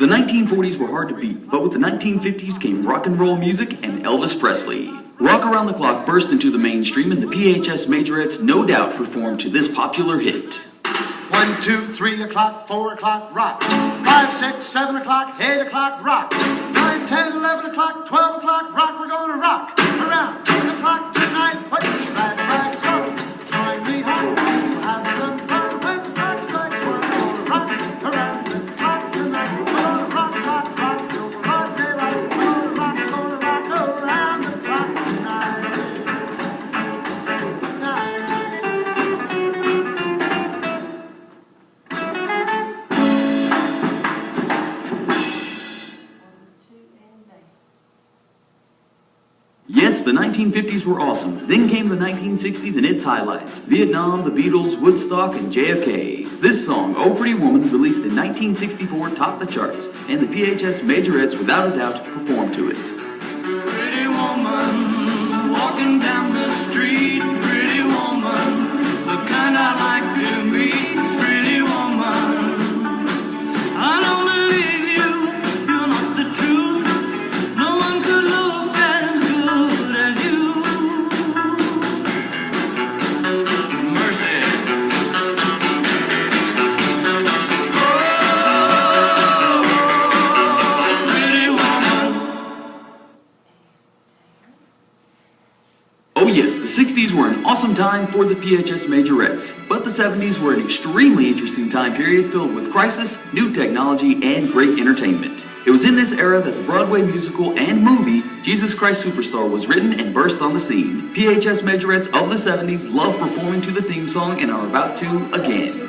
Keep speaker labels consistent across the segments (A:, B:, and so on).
A: The 1940s were hard to beat, but with the 1950s came rock and roll music and Elvis Presley. Rock Around the Clock burst into the mainstream, and the PHS Majorettes no doubt performed to this popular hit.
B: 1, 2, 3 o'clock, 4 o'clock, rock. 5, 6, 7 o'clock, 8 o'clock, rock. 9, 10, 11 o'clock, 12 o'clock, rock. We're gonna rock around the clock tonight. Put your glad rags on, join me home. We'll have some fun when the clock strikes 1. We're gonna rock around the clock tonight. We're gonna rock, rock, rock till broad daylight. We're gonna rock around the clock tonight.
A: Yes, the 1950s were awesome. Then came the 1960s and its highlights: Vietnam, the Beatles, Woodstock, and JFK. This song, Oh Pretty Woman, released in 1964, topped the charts, and the PHS Majorettes, without a doubt, performed to it.
C: Pretty woman, walking down the street. Pretty woman, the kind I like to meet. Pretty woman, I don't believe you, you're not the truth. No one could look as good as you. Mercy. Oh, pretty woman.
A: Oh yes, the 60s were an awesome time for the PHS Majorettes, but the 70s were an extremely interesting time period filled with crisis, new technology, and great entertainment. It was in this era that the Broadway musical and movie Jesus Christ Superstar was written and burst on the scene. PHS Majorettes of the 70s love performing to the theme song and are about to again.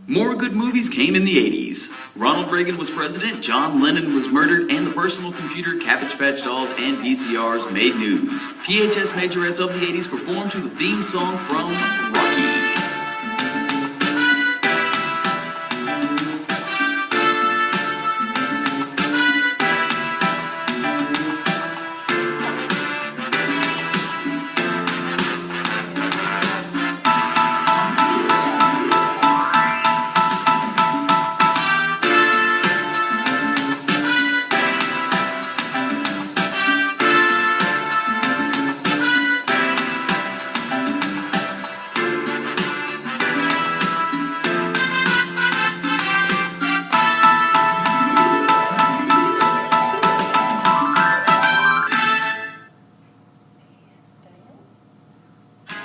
A: More good movies came in the 80s. Ronald Reagan was president, John Lennon was murdered, and the personal computer, Cabbage Patch Dolls, and VCRs made news. PHS Majorettes of the 80s performed to the theme song from Rocky.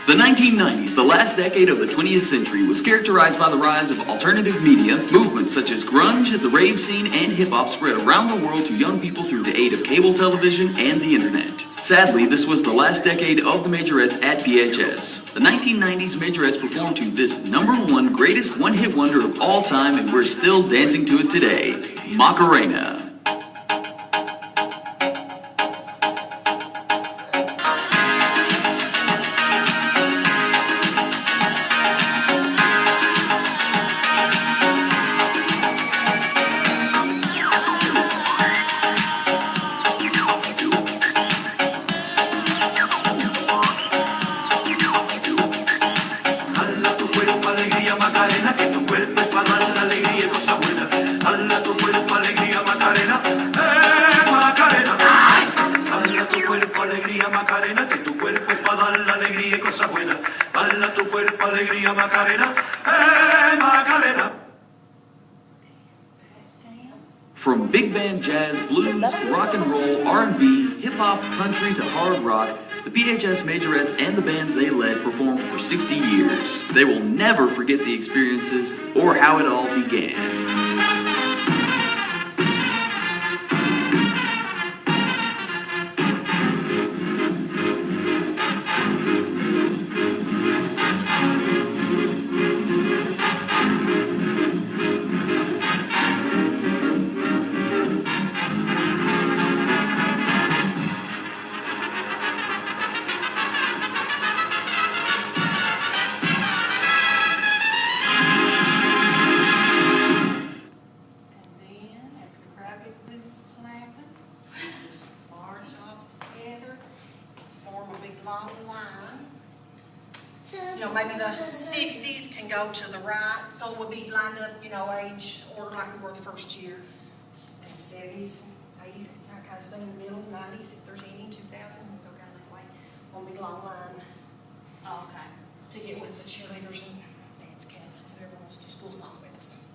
A: The 1990s, the last decade of the 20th century, was characterized by the rise of alternative media. Movements such as grunge, the rave scene, and hip-hop spread around the world to young people through the aid of cable television and the internet. Sadly, this was the last decade of the Majorettes at PHS. The 1990s Majorettes performed to this #1 greatest one-hit wonder of all time, and we're still dancing to it today, Macarena.
C: Macarena, que tu cuerpo es para dar la alegría y cosa buena. Hala tu cuerpo, alegría, Macarena, Macarena. Hala tu cuerpo, alegría, Macarena, que tu cuerpo es para dar la alegría y cosa buena. Hala tu cuerpo, alegría, Macarena, Macarena.
A: From big band jazz, blues, rock and roll, R&B, hip-hop, country to hard rock, the The PHS Majorettes and the bands they led performed for 60 years. They will never forget the experiences or how it all began.
D: You know, maybe the 60s can go to the right, so we'll be lined up, you know, age order like we were the first year. And 70s, 80s, kind of stay in the middle, 90s, if there's any, 2000, we'll go down that way. One big long line.
E: Okay.
D: To get with the cheerleaders and dance cats, whoever wants to do school song with us.